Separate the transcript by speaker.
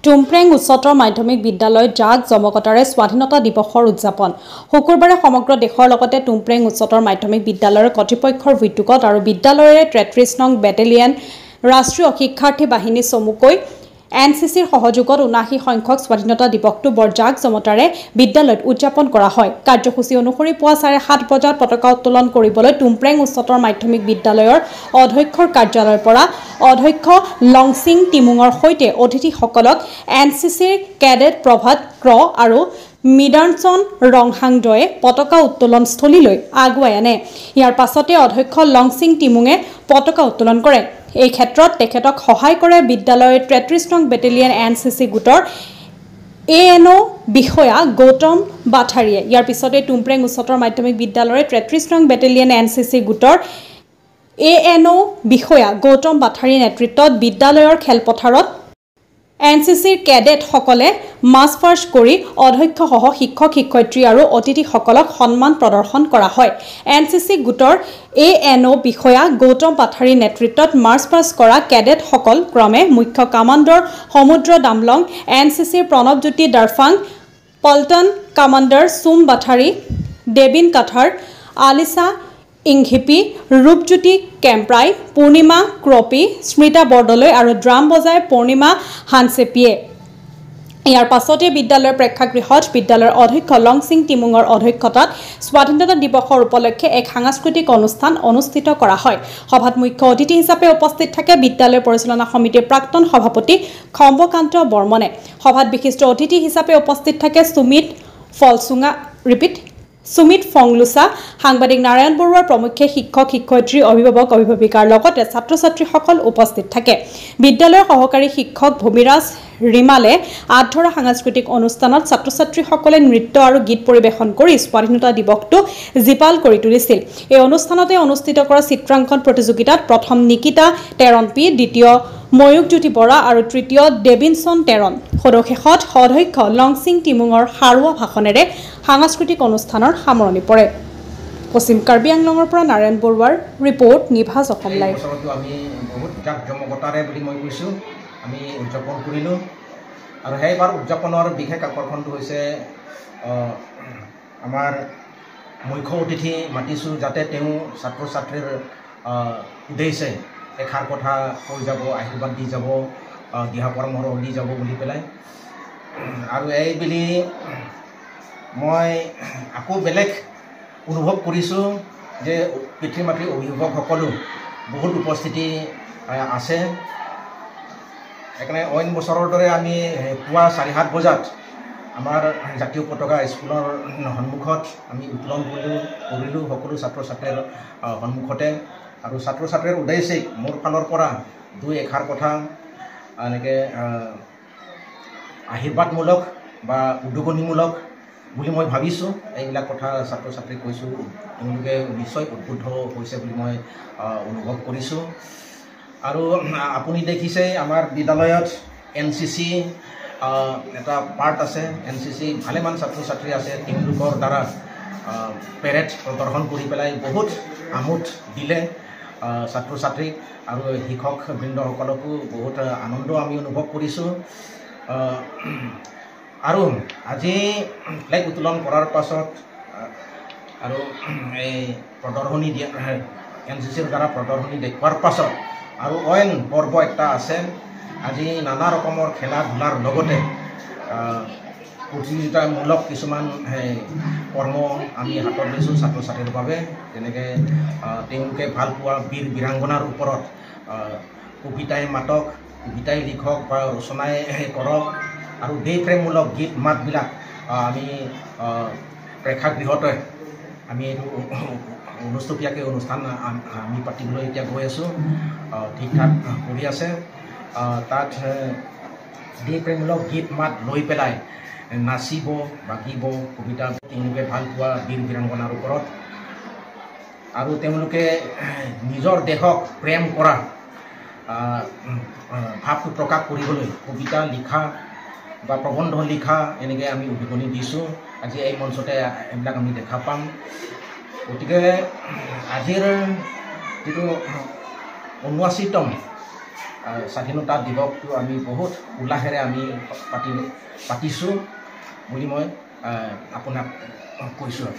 Speaker 1: টুমপ্ৰেং উচ্চতৰ মাধ্যমিক বিদ্যালয়ত জাক জমকতাৰে স্বাধীনতা দিৱসৰ উদযাপন শুকুৰবাৰে সমগ্ৰ দেশৰ লগতে টুমপ্ৰেং উচ্চতৰ মাধ্যমিক বিদ্যালয়ৰ কৰ্তৃপক্ষৰ উদ্যোগত আৰু বিদ্যালয়ৰে 33 নং বেটেলিয়ন ৰাষ্ট্ৰীয় শিক্ষাৰ্থী বাহিনী চমুকৈ এনচিচিৰ সহযোগত 79 সংখ্যক স্বাধীনতা দিৱসটো বৰ জাক জমকতাৰে বিদ্যালয়ত উদযাপন কৰা হয়। কাৰ্যসূচী অনুসৰি পুৱা 7:30 বজাত পতাকা উত্তোলন কৰিবলৈ টুমপ্ৰেং উচ্চতৰ মাধ্যমিক বিদ্যালয়ৰ অধ্যক্ষৰ কাৰ্যালয়ৰ পৰা অধ্যক্ষ লংচিং টিমুঙৰ সৈতে অতিথিসকলক এনচিচিৰ কেডেট প্ৰভাত ক্ৰ আৰু মিডাৰচন ৰংহাংডয়ে পতাকা উত্তোলন স্থলীলৈ আগুৱাই আনে। ইয়াৰ পাছতে অধ্যক্ষ লংচিং টিমুঙে পতাকা উত্তোলন কৰে। এই ক্ষেত্ৰত তেখেতক সহায় কৰে বিদ্যালয়ৰ 33 নং বেটেলিয়ন এনচিচি গোটৰ ANO বিষয়া গৌতম বাথাৰীয়ে। ইয়াৰ পিছতে টুমপ্ৰেং উচ্চতৰ মাধ্যমিক বিদ্যালয়ৰ 33 নং বেটেলিয়ন এনচিচি গোটৰ ANO বিষয়া গৌতম বাথাৰীৰ নেতৃত্বত বিদ্যালয়ৰ খেলপথাৰত এনচিচিৰ কেডেটসকলে মাৰ্চ পাষ্ট কৰি অধ্যক্ষসহ শিক্ষক শিক্ষয়িত্ৰী আৰু অতিথিসকলক সন্মান প্ৰদৰ্শন কৰা হয়। এনচিচি গোটৰ ANO বিষয়া গৌতম বাথাৰীৰ নেতৃত্বত মাৰ্চ পাষ্ট কৰা কেডেটসকল ক্ৰমে মুখ্য কামাণ্ডাৰ সমুদ্ৰ দামলং, এনচিচিৰ প্ৰণৱজ্যোতি দাৰফাং, পল্টন কামাণ্ডাৰ চুম বাথাৰী, দেবিন কাথাৰ, আলিছা ইংঘিপি, ৰূপজ্যোতি কেম্প্ৰাই, পূৰ্ণিমা ক্ৰপি, স্মিতা বৰদলৈ আৰু ড্ৰাম বজাই পূৰ্ণিমা হানচেপিয়ে। ইয়াৰ পাছতে বিদ্যালয়ৰ প্ৰেক্ষাগৃহত বিদ্যালয়ৰ অধ্যক্ষ লংচিং টিমুঙৰ অধ্যক্ষতাত স্বাধীনতা দিৱসৰ উপলক্ষে এক সাংস্কৃতিক অনুষ্ঠান অনুষ্ঠিত কৰা হয়। সভাত মুখ্য অতিথি হিচাপে উপস্থিত থাকে বিদ্যালয় পৰিচালনা সমিতিৰ প্ৰাক্তন সভাপতি খম্বকান্ত বৰ্মনে। সভাত বিশিষ্ট অতিথি হিচাপে উপস্থিত থাকে সুমিত ফংলুচা, সাংবাদিক নাৰায়ণ বৰুৱাৰ প্ৰমুখ্যে শিক্ষক শিক্ষয়িত্ৰী অভিভাৱক অভিভাৱিকাৰ লগতে ছাত্ৰ ছাত্ৰীসকল উপস্থিত থাকে। বিদ্যালয়ৰ সহকাৰী শিক্ষক ভূমিৰাজ ৰিমালে আধৰা সাংস্কৃতিক অনুষ্ঠানত ছাত্ৰ ছাত্ৰীসকলে নৃত্য আৰু গীত পৰিৱেশন কৰি স্বাধীনতা দিৱসটো জীপাল কৰি তুলিছিল। এই অনুষ্ঠানতে অনুষ্ঠিত কৰা চিত্ৰাংকন প্ৰতিযোগিতাত প্ৰথম নিকিতা তেৰণ পি, দ্বিতীয় ময়ূকজ্যোতি বৰা আৰু তৃতীয় দেবিনচন তেৰণ। সদশেষত অধ্যক্ষ লংচিং টিমুঙৰ সাৰুৱা ভাষণেৰে সাংস্কৃতিক অনুষ্ঠানৰ সামৰণি পৰে। পশ্চিম কাৰ্বি আংলঙৰ পৰা নাৰায়ণ বৰুৱাৰ ৰিপৰ্ট, নিভাজ অসম লাইভ।
Speaker 2: আমি বহুত জাক জমকতাৰে বুলি মই কৈছোঁ আমি উদযাপন কৰিলোঁ আৰু সেইবাৰ উদযাপনৰ বিশেষ আকৰ্ষণটো হৈছে আমাৰ মুখ্য অতিথি মাতিছোঁ যাতে তেওঁ ছাত্ৰ ছাত্ৰীৰ উদ্দেশ্যে এষাৰ কথা কৈ যাব, আশীৰ্বাদ দি যাব, দিহা পৰামৰ্শ দি যাব বুলি পেলাই। আৰু এই বুলি মই আকৌ বেলেগ অনুভৱ কৰিছোঁ যে পিতৃ মাতৃ অভিভাৱকসকলো বহুত উপস্থিতি আছে। সেইকাৰণে অইন বছৰৰ দৰে আমি পুৱা 7:30 বজাত আমাৰ জাতীয় পতাকা স্কুলৰ সন্মুখত আমি উত্তোলন কৰিলোঁ সকলো ছাত্ৰ ছাত্ৰীৰ সন্মুখতে। আৰু ছাত্ৰ ছাত্ৰীৰ উদ্দেশ্যে মোৰ ফালৰ পৰা দুই এষাৰ কথা এনেকৈ আশীৰ্বাদমূলক বা উদ্বোধনীমূলক বুলি মই ভাবিছোঁ। এইবিলাক কথা ছাত্ৰ ছাত্ৰীক কৈছোঁ, তেওঁলোকে নিশ্চয় উদ্বুদ্ধ হৈছে বুলি মই অনুভৱ কৰিছোঁ। আৰু আপুনি দেখিছে আমাৰ বিদ্যালয়ত NCC এটা পাৰ্ট আছে। NCC ভালেমান ছাত্ৰ ছাত্ৰী আছে, তেওঁলোকৰ দ্বাৰা পেৰেড প্ৰদৰ্শন কৰি পেলাই বহুত আমোদ দিলে ছাত্ৰ ছাত্ৰীক আৰু শিক্ষক বৃন্দসকলকো বহুত আনন্দ আমি অনুভৱ কৰিছোঁ। আৰু আজি ফ্লেগ উত্তোলন কৰাৰ পাছত আৰু এই প্ৰদৰ্শনী দিয়া NCCৰ দ্বাৰা প্ৰদৰ্শনী দেখুৱাৰ পাছত আৰু অইন পৰ্ব এটা আছে। আজি নানা ৰকমৰ খেলা ধূলাৰ লগতে প্ৰতিযোগিতামূলক কিছুমান কৰ্ম আমি হাতত লৈছোঁ ছাত্ৰ ছাত্ৰীৰ বাবে। যেনেকৈ তেওঁলোকে ভাল পোৱা বীৰ বীৰাংগনাৰ ওপৰত কবিতাই মাতক, কবিতাই লিখক বা ৰচনাই কৰক আৰু দেশপ্ৰেমমূলক গীত মাতবিলাক আমি প্ৰেক্ষাগৃহতে আমি এইটো অনুষ্টুপীয়াকৈ অনুষ্ঠান আমি পাতিবলৈ এতিয়া গৈ আছোঁ, ঠিক ঠাক কৰি আছে। তাত দেশপ্ৰেমমূলক গীত মাত লৈ পেলাই নাচিব, বাগিব, কবিতা তেওঁলোকে ভাল পোৱা বীৰ বীৰাংগনাৰ ওপৰত আৰু তেওঁলোকে নিজৰ দেশক প্ৰেম কৰা ভাৱটো প্ৰকাশ কৰিবলৈ কবিতা লিখা বা প্ৰবন্ধ লিখা এনেকৈ আমি উদ্বোধনী দিছোঁ। আজি এই মঞ্চতে এইবিলাক আমি দেখা পাম। গতিকে আজিৰ যিটো ৭৯তম স্বাধীনতা দিৱসটো আমি বহুত উল্লাহেৰে আমি পাতিছোঁ বুলি মই আপোনাক কৈছোঁ।